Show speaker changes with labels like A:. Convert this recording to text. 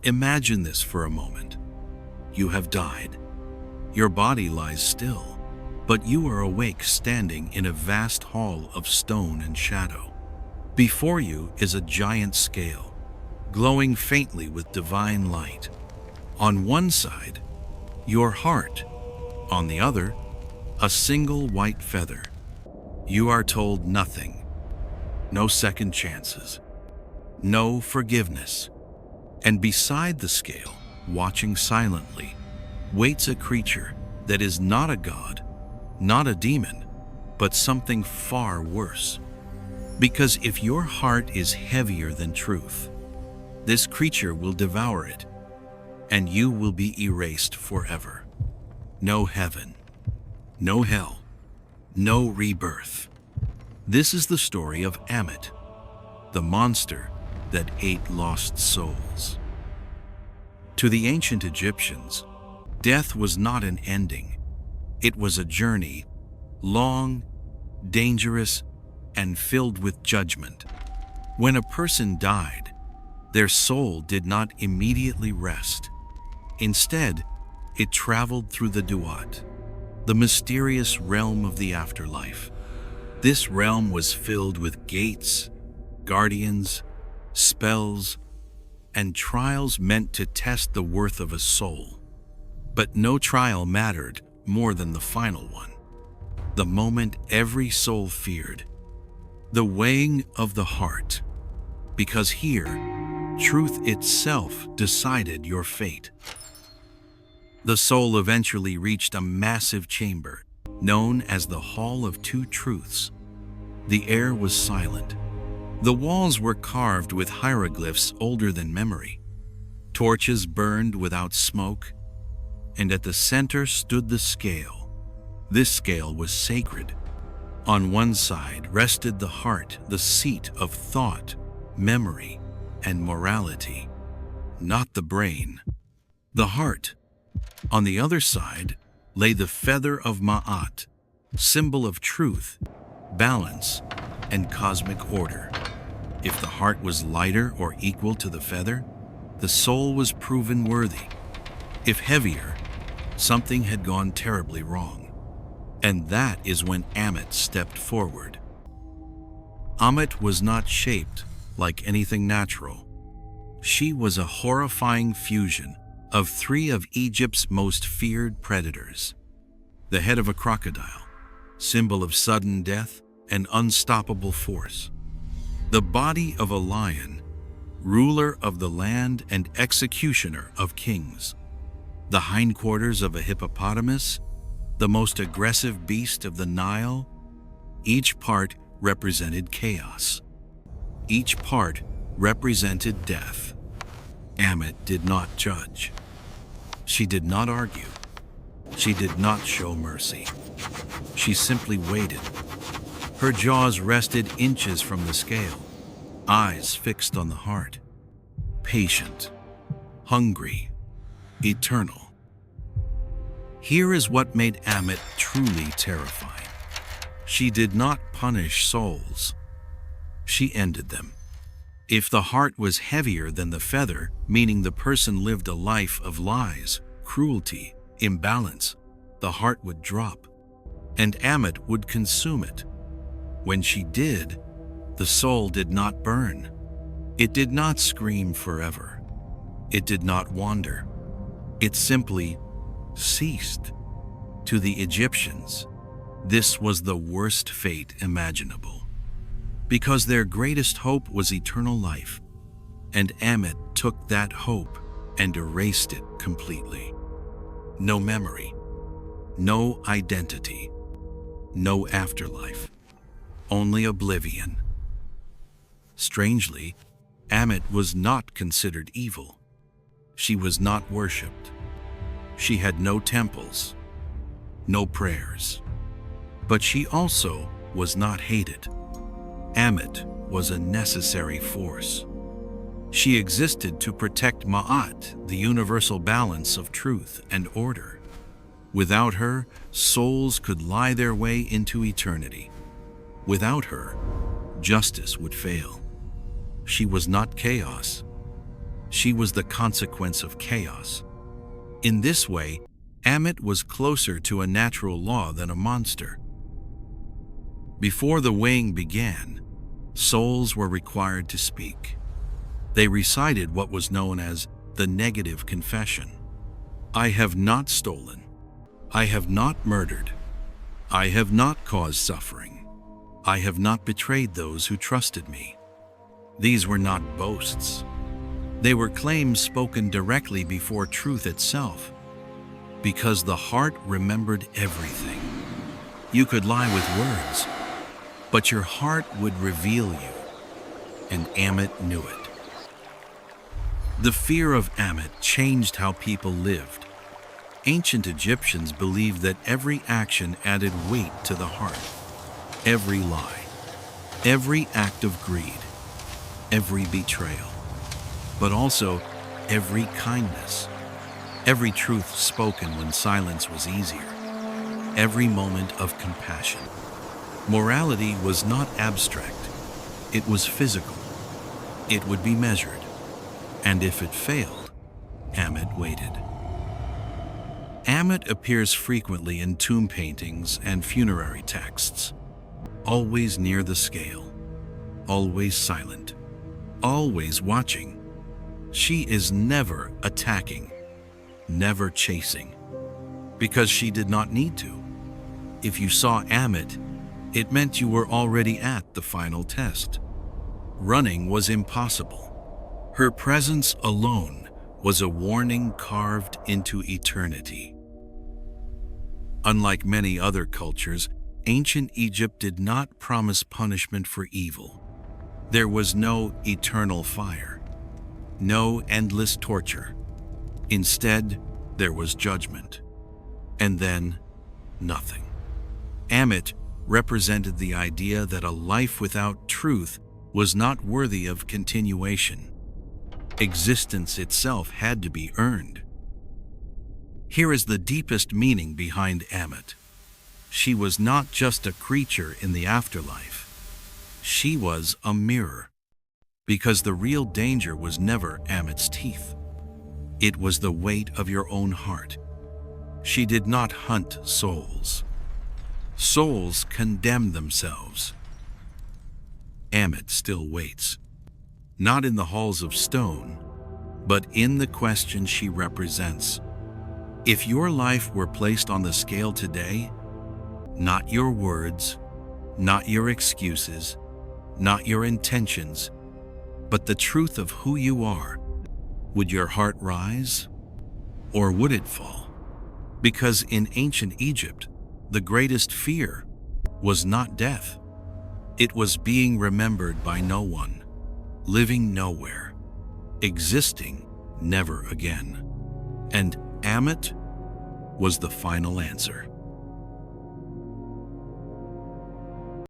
A: Imagine this for a moment. You have died. Your body lies still, but you are awake standing in a vast hall of stone and shadow. Before you is a giant scale, glowing faintly with divine light. On one side, your heart. On the other, a single white feather. You are told nothing. No second chances. No forgiveness. And beside the scale, watching silently, waits a creature that is not a god, not a demon, but something far worse. Because if your heart is heavier than truth, this creature will devour it, and you will be erased forever. No heaven, no hell, no rebirth. This is the story of Ammit, the monster that ate lost souls. To the ancient Egyptians, death was not an ending. It was a journey, long, dangerous, and filled with judgment. When a person died, their soul did not immediately rest. Instead, it traveled through the Duat, the mysterious realm of the afterlife. This realm was filled with gates, guardians, spells, and trials meant to test the worth of a soul. But no trial mattered more than the final one, the moment every soul feared, the weighing of the heart, because here, truth itself decided your fate. The soul eventually reached a massive chamber, known as the Hall of Two Truths. The air was silent. The walls were carved with hieroglyphs older than memory. Torches burned without smoke, and at the center stood the scale. This scale was sacred. On one side rested the heart, the seat of thought, memory, and morality, not the brain. The heart. On the other side lay the feather of Ma'at, symbol of truth, balance, and cosmic order. If the heart was lighter or equal to the feather, the soul was proven worthy. If heavier, something had gone terribly wrong. And that is when Ammit stepped forward. Ammit was not shaped like anything natural. She was a horrifying fusion of three of Egypt's most feared predators. The head of a crocodile, symbol of sudden death and unstoppable force. The body of a lion, ruler of the land and executioner of kings. The hindquarters of a hippopotamus, the most aggressive beast of the Nile. Each part represented chaos. Each part represented death. Ammit did not judge. She did not argue. She did not show mercy. She simply waited. Her jaws rested inches from the scale, eyes fixed on the heart. Patient, hungry, eternal. Here is what made Ammit truly terrifying. She did not punish souls. She ended them. If the heart was heavier than the feather, meaning the person lived a life of lies, cruelty, imbalance, the heart would drop, and Ammit would consume it. When she did, the soul did not burn. It did not scream forever. It did not wander. It simply ceased. To the Egyptians, this was the worst fate imaginable, because their greatest hope was eternal life, and Ammit took that hope and erased it completely. No memory, no identity, no afterlife, only oblivion. Strangely, Ammit was not considered evil. She was not worshipped. She had no temples, no prayers. But she also was not hated. Ammit was a necessary force. She existed to protect Ma'at, the universal balance of truth and order. Without her, souls could lie their way into eternity. Without her, justice would fail. She was not chaos. She was the consequence of chaos. In this way, Ammit was closer to a natural law than a monster. Before the weighing began, souls were required to speak. They recited what was known as the negative confession. I have not stolen. I have not murdered. I have not caused suffering. I have not betrayed those who trusted me. These were not boasts. They were claims spoken directly before truth itself, because the heart remembered everything. You could lie with words, but your heart would reveal you, and Ammit knew it. The fear of Ammit changed how people lived. Ancient Egyptians believed that every action added weight to the heart. Every lie, every act of greed, every betrayal, but also every kindness, every truth spoken when silence was easier, every moment of compassion. Morality was not abstract, it was physical. It would be measured, and if it failed, Ammit waited. Ammit appears frequently in tomb paintings and funerary texts, always near the scale, always silent, always watching. She is never attacking, never chasing, because she did not need to. If you saw Ammit, it meant you were already at the final test. Running was impossible. Her presence alone was a warning carved into eternity. Unlike many other cultures, ancient Egypt did not promise punishment for evil. There was no eternal fire, no endless torture. Instead, there was judgment, and then nothing. Ammit represented the idea that a life without truth was not worthy of continuation. Existence itself had to be earned. Here is the deepest meaning behind Ammit. She was not just a creature in the afterlife. She was a mirror, because the real danger was never Ammit's teeth. It was the weight of your own heart. She did not hunt souls. Souls condemn themselves. Ammit still waits, not in the halls of stone, but in the question she represents. If your life were placed on the scale today, not your words, not your excuses, not your intentions, but the truth of who you are, would your heart rise, or would it fall? Because in ancient Egypt, the greatest fear was not death. It was being remembered by no one, living nowhere, existing never again. And Ammit was the final answer.